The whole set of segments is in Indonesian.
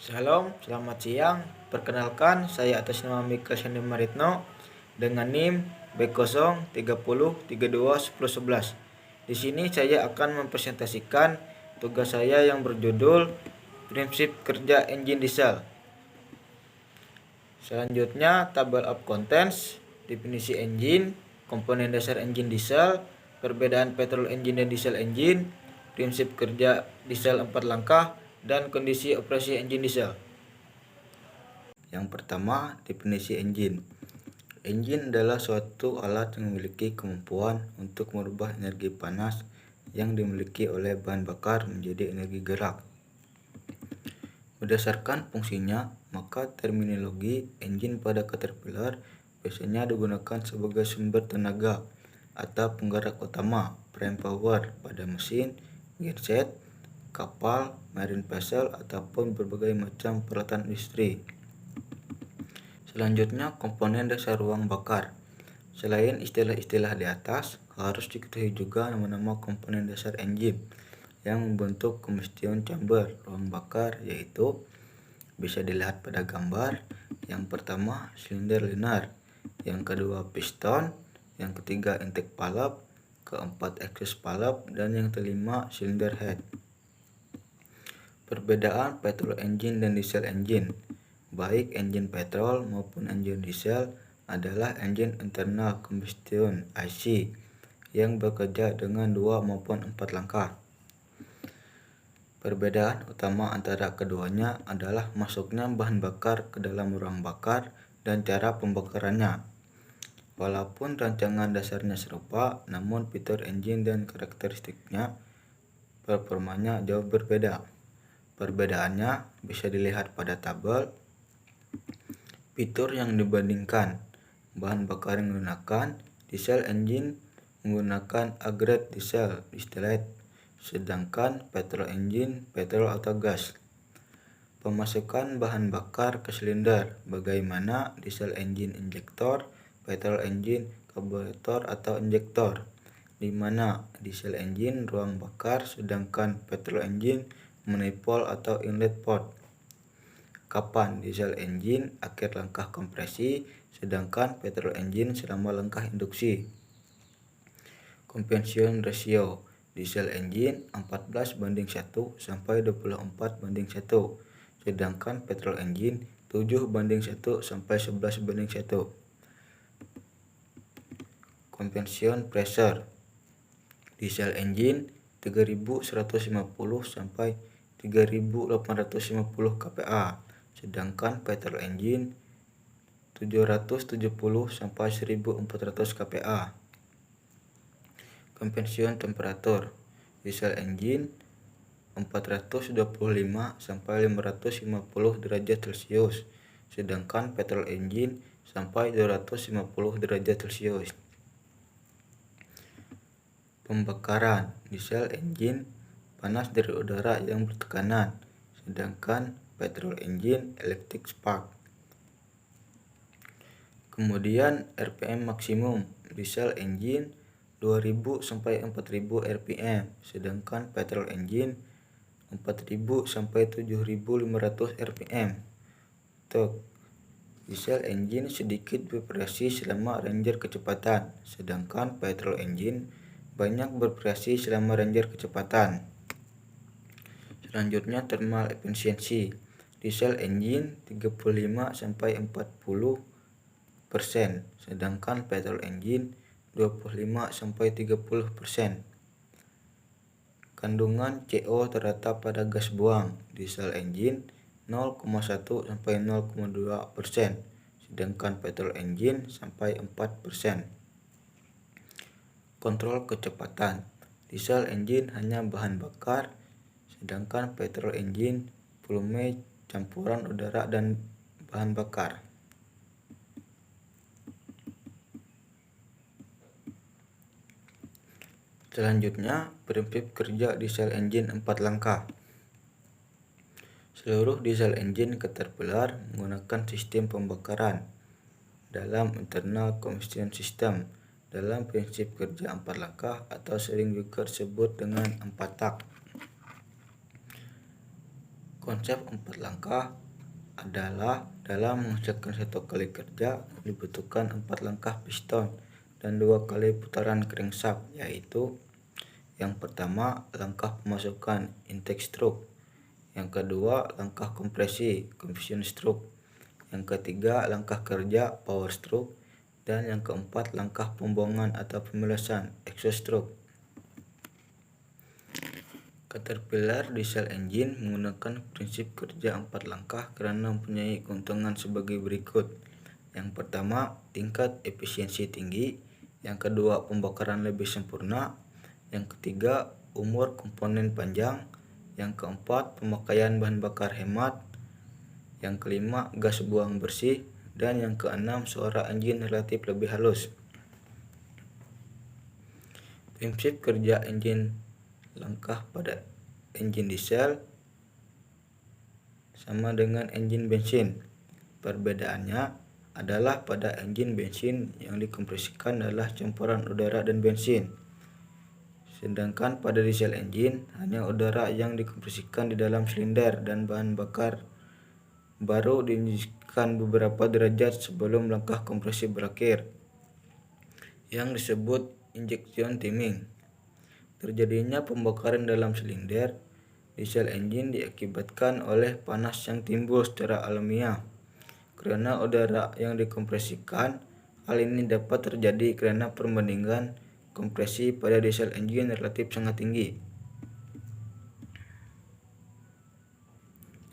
Shalom, selamat siang. Perkenalkan, saya atas nama Mika Sandi Maritno dengan NIM B030321011. Di sini saya akan mempresentasikan tugas saya yang berjudul Prinsip Kerja Engine Diesel. Selanjutnya, tabel of contents, definisi engine, komponen dasar engine diesel, perbedaan petrol engine dan diesel engine, prinsip kerja diesel 4 langkah, dan kondisi operasi engine diesel. Yang pertama, definisi engine. Engine adalah suatu alat yang memiliki kemampuan untuk merubah energi panas yang dimiliki oleh bahan bakar menjadi energi gerak. Berdasarkan fungsinya, maka terminologi engine pada Caterpillar biasanya digunakan sebagai sumber tenaga atau penggerak utama prime power pada mesin, genset, kapal, marine vessel, ataupun berbagai macam peralatan industri. Selanjutnya, komponen dasar ruang bakar. Selain istilah-istilah di atas, harus diketahui juga nama-nama komponen dasar engine yang membentuk combustion chamber ruang bakar, yaitu bisa dilihat pada gambar. Yang pertama, silinder linear, yang kedua piston, yang ketiga intake valve, keempat exhaust valve, dan yang kelima cylinder head. Perbedaan petrol engine dan diesel engine. Baik engine petrol maupun engine diesel adalah engine internal combustion (IC) yang bekerja dengan 2 maupun 4 langkah. Perbedaan utama antara keduanya adalah masuknya bahan bakar ke dalam ruang bakar dan cara pembakarannya. Walaupun rancangan dasarnya serupa, namun fitur engine dan karakteristiknya performanya jauh berbeda. Perbedaannya bisa dilihat pada tabel. Fitur yang dibandingkan: bahan bakar yang digunakan, diesel engine menggunakan agregat diesel distillate, sedangkan petrol engine petrol atau gas. Pemasukan bahan bakar ke silinder, bagaimana diesel engine injektor, petrol engine karburator atau injektor, di mana diesel engine ruang bakar sedangkan petrol engine manifold atau inlet port. Kapan diesel engine akhir langkah kompresi, sedangkan petrol engine selama langkah induksi. Conversion ratio diesel engine 14:1 sampai 24:1, sedangkan petrol engine 7:1 sampai 11:1. Conversion pressure diesel engine 3150 sampai 3850 kPa, sedangkan petrol engine 770 sampai 1400 kPa. Conversion temperature diesel engine 425 sampai 550 derajat Celcius, sedangkan petrol engine sampai 250 derajat Celcius. Pembakaran diesel engine panas dari udara yang bertekanan, sedangkan petrol engine electric spark. Kemudian RPM maksimum diesel engine 2000 sampai 4000 rpm, sedangkan petrol engine 4000 sampai 7500 rpm. Diesel engine sedikit bervariasi selama ranger kecepatan, sedangkan petrol engine banyak bervariasi selama ranger kecepatan. Selanjutnya, thermal efficiency diesel engine 35 sampai 40%, sedangkan petrol engine 25 sampai 30%. Kandungan CO terdapat pada gas buang diesel engine 0,1 sampai 0,2%, sedangkan petrol engine sampai 4%. Kontrol kecepatan diesel engine hanya bahan bakar, sedangkan petrol engine volume campuran udara dan bahan bakar. Selanjutnya, prinsip kerja diesel engine 4 langkah. Seluruh diesel engine Caterpillar menggunakan sistem pembakaran dalam internal combustion system dalam prinsip kerja 4 langkah atau sering juga disebut dengan 4 tak. Konsep 4 langkah adalah dalam menghasilkan satu kali kerja dibutuhkan 4 langkah piston dan 2 kali putaran crankshaft, yaitu yang pertama langkah pemasukan intake stroke, yang kedua langkah kompresi compression stroke, yang ketiga langkah kerja power stroke, dan yang keempat langkah pembuangan atau pemelesan exhaust stroke. Caterpillar diesel engine menggunakan prinsip kerja 4 langkah karena mempunyai keuntungan sebagai berikut. Yang pertama, tingkat efisiensi tinggi. Yang kedua, pembakaran lebih sempurna. Yang ketiga, umur komponen panjang. Yang keempat, pemakaian bahan bakar hemat. Yang kelima, gas buang bersih. Dan yang keenam, suara engine relatif lebih halus. Prinsip kerja engine langkah pada engine diesel sama dengan engine bensin. Perbedaannya adalah pada engine bensin yang dikompresikan adalah campuran udara dan bensin. Sedangkan pada diesel engine hanya udara yang dikompresikan di dalam silinder dan bahan bakar baru diinjeksikan beberapa derajat sebelum langkah kompresi berakhir, yang disebut injection timing. Terjadinya pembakaran dalam silinder diesel engine diakibatkan oleh panas yang timbul secara alamiah karena udara yang dikompresikan. Hal ini dapat terjadi karena perbandingan kompresi pada diesel engine relatif sangat tinggi.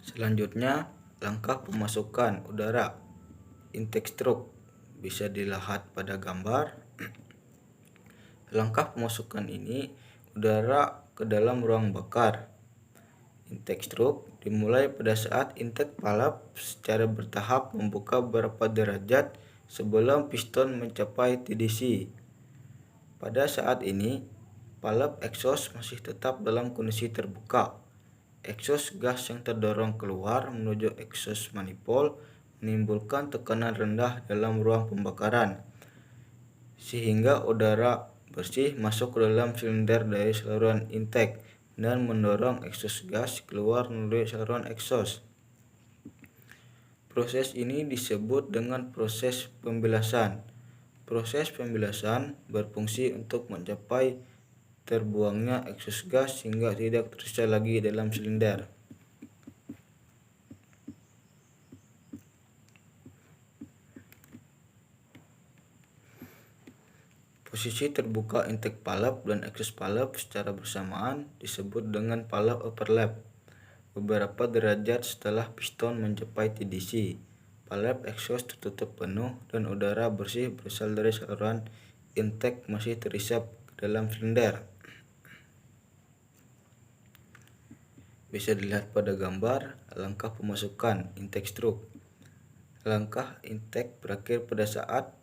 Selanjutnya, langkah pemasukan udara intake stroke bisa dilihat pada gambar. Langkah pemasukan ini udara ke dalam ruang bakar. Intake stroke dimulai pada saat intake valve secara bertahap membuka beberapa derajat sebelum piston mencapai TDC. Pada saat ini, valve exhaust masih tetap dalam kondisi terbuka. Exhaust gas yang terdorong keluar menuju exhaust manifold menimbulkan tekanan rendah dalam ruang pembakaran, sehingga udara bersih masuk ke dalam silinder dari saluran intake dan mendorong exhaust gas keluar melalui saluran exhaust. Proses ini disebut dengan proses pembilasan. Proses pembilasan berfungsi untuk mencapai terbuangnya exhaust gas sehingga tidak tersisa lagi dalam silinder. Posisi terbuka intake valve dan exhaust valve secara bersamaan disebut dengan valve overlap. Beberapa derajat setelah piston mencapai TDC, valve exhaust tertutup penuh dan udara bersih berasal dari saluran intake masih terisap ke dalam silinder. Bisa dilihat pada gambar langkah pemasukan intake stroke. Langkah intake berakhir pada saat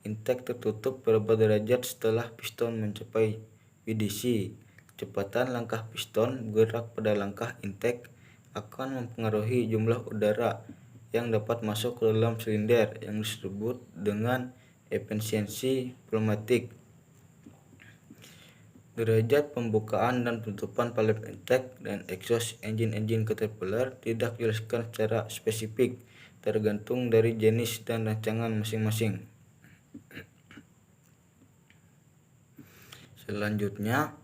intake tertutup beberapa derajat setelah piston mencapai VDC. Kecepatan langkah piston bergerak pada langkah intake akan mempengaruhi jumlah udara yang dapat masuk ke dalam silinder yang disebut dengan efisiensi pneumatik. Derajat pembukaan dan penutupan valve intake dan exhaust engine Caterpillar tidak dijelaskan secara spesifik, tergantung dari jenis dan rancangan masing-masing. Selanjutnya,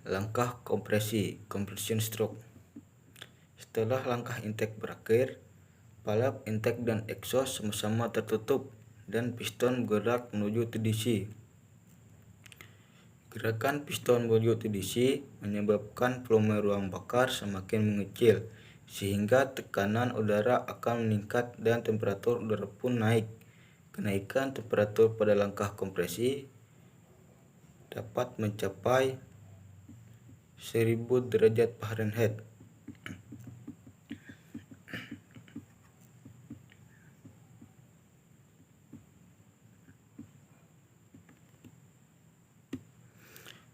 langkah kompresi compression stroke. Setelah langkah intake berakhir, valve intake dan exhaust sama-sama tertutup dan piston bergerak menuju TDC. Gerakan piston menuju TDC menyebabkan volume ruang bakar semakin mengecil, sehingga tekanan udara akan meningkat dan temperatur udara pun naik. Kenaikan temperatur pada langkah kompresi dapat mencapai 1000 derajat Fahrenheit.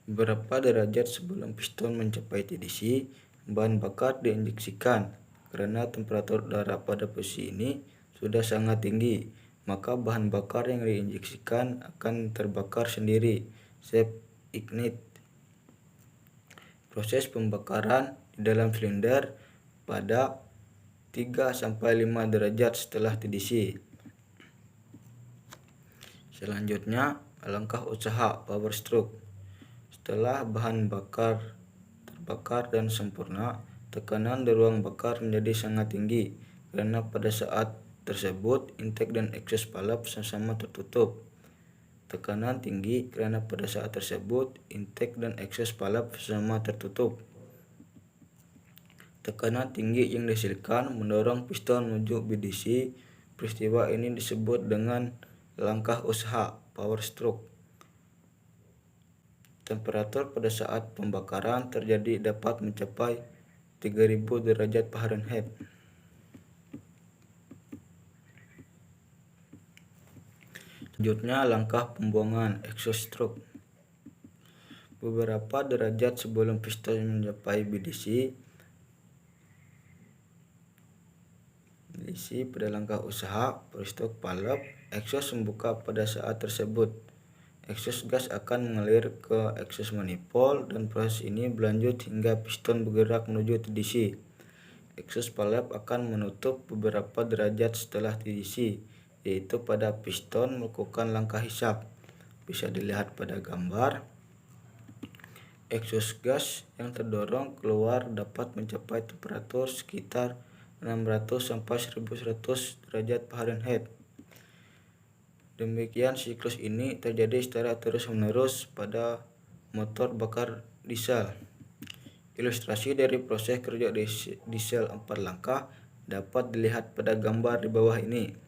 Beberapa derajat sebelum piston mencapai TDC, bahan bakar diinjeksikan. Karena temperatur udara pada posisi ini sudah sangat tinggi, maka bahan bakar yang diinjeksikan akan terbakar sendiri, self-ignite. Proses pembakaran di dalam silinder pada 3-5 derajat setelah TDC. Selanjutnya, langkah usaha power stroke. Setelah bahan bakar terbakar dan sempurna, tekanan di ruang bakar menjadi sangat tinggi karena pada saat tersebut intake dan exhaust valve sama-sama tertutup. Tekanan tinggi karena pada saat tersebut intake dan exhaust valve sama tertutup. Tekanan tinggi yang dihasilkan mendorong piston menuju BDC. Peristiwa ini disebut dengan langkah usaha power stroke. Temperatur pada saat pembakaran terjadi dapat mencapai 3000 derajat Fahrenheit. Selanjutnya, langkah pembuangan exhaust stroke. Beberapa derajat sebelum piston mencapai BDC pada langkah usaha power stroke valve, exhaust membuka pada saat tersebut. Exhaust gas akan mengalir ke exhaust manifold dan proses ini berlanjut hingga piston bergerak menuju TDC. Exhaust valve akan menutup beberapa derajat setelah TDC, yaitu pada piston melakukan langkah hisap. Bisa dilihat pada gambar. Exhaust gas yang terdorong keluar dapat mencapai temperatur sekitar 600-1100 derajat Fahrenheit. Demikian siklus ini terjadi secara terus-menerus pada motor bakar diesel. Ilustrasi dari proses kerja diesel 4 langkah dapat dilihat pada gambar di bawah ini.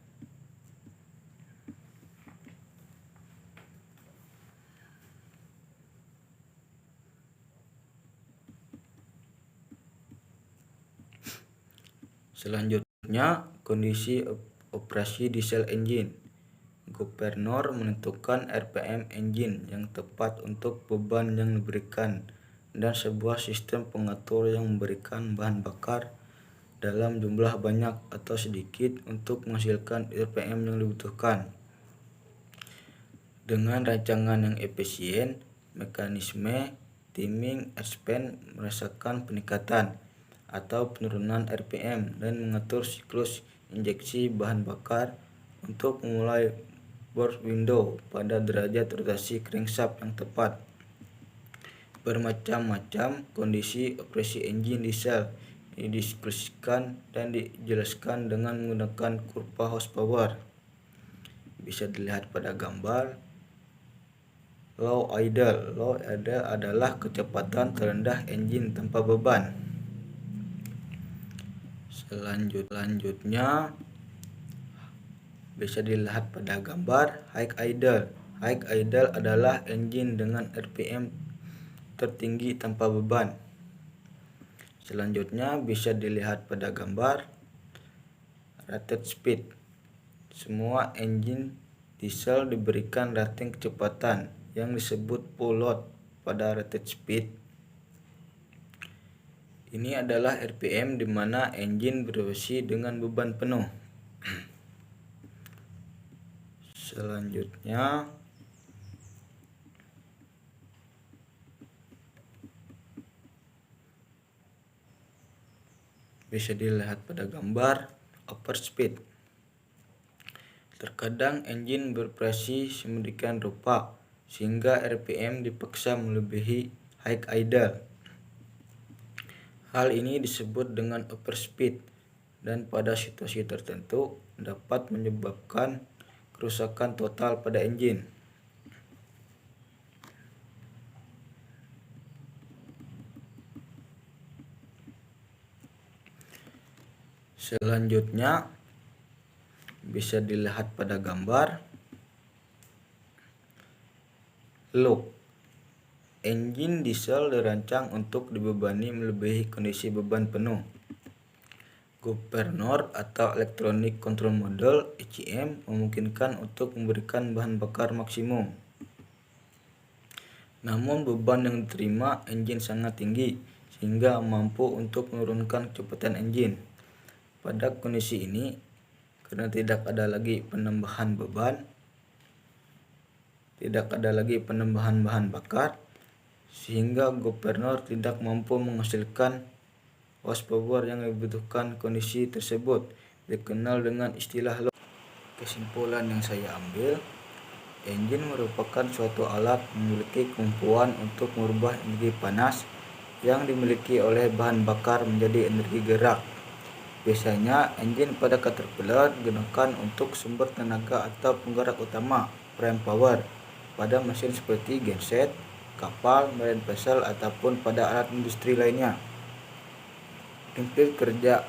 Selanjutnya, kondisi operasi diesel engine. Gubernur menentukan RPM engine yang tepat untuk beban yang diberikan dan sebuah sistem pengatur yang memberikan bahan bakar dalam jumlah banyak atau sedikit untuk menghasilkan RPM yang dibutuhkan. Dengan rancangan yang efisien, mekanisme timing airspan merasakan peningkatan atau penurunan RPM dan mengatur siklus injeksi bahan bakar untuk memulai burst window pada derajat rotasi crankshaft yang tepat. Bermacam-macam kondisi operasi engine diesel didiskusikan dan dijelaskan dengan menggunakan kurva horsepower. Bisa dilihat pada gambar. Low idle. Low idle adalah kecepatan terendah engine tanpa beban. Selanjutnya bisa dilihat pada gambar high idle. High idle adalah engine dengan RPM tertinggi tanpa beban. Selanjutnya bisa dilihat pada gambar rated speed. Semua engine diesel diberikan rating kecepatan yang disebut full load pada rated speed. Ini adalah RPM di mana engine beroperasi dengan beban penuh. Selanjutnya bisa dilihat pada gambar overspeed. Terkadang engine beroperasi sedemikian rupa sehingga RPM dipaksa melebihi high idle. Hal ini disebut dengan overspeed dan pada situasi tertentu dapat menyebabkan kerusakan total pada engine. Selanjutnya bisa dilihat pada gambar look. Engine diesel dirancang untuk dibebani melebihi kondisi beban penuh. Gubernur atau Electronic Control Module (ECM) memungkinkan untuk memberikan bahan bakar maksimum. Namun beban yang diterima engine sangat tinggi sehingga mampu untuk menurunkan kecepatan engine. Pada kondisi ini, karena tidak ada lagi penambahan beban, tidak ada lagi penambahan bahan bakar, sehingga gubernur tidak mampu menghasilkan horsepower yang dibutuhkan kondisi tersebut, dikenal dengan istilah load. Kesimpulan yang saya ambil, engine merupakan suatu alat memiliki kemampuan untuk merubah energi panas yang dimiliki oleh bahan bakar menjadi energi gerak. Biasanya, engine pada Caterpillar digunakan untuk sumber tenaga atau penggerak utama prime power pada mesin seperti genset, kapal, marine vessel, ataupun pada alat industri lainnya. Prinsip kerja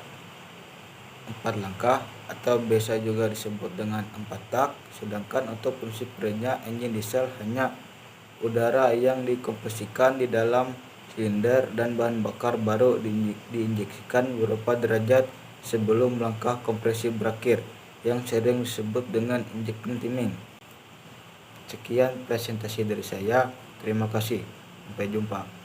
4 langkah atau biasa juga disebut dengan 4 tak, sedangkan untuk prinsip kerja engine diesel hanya udara yang dikompresikan di dalam silinder dan bahan bakar baru diinjeksikan beberapa derajat sebelum langkah kompresi berakhir, yang sering disebut dengan injection timing. Sekian presentasi dari saya. Terima kasih. Sampai jumpa.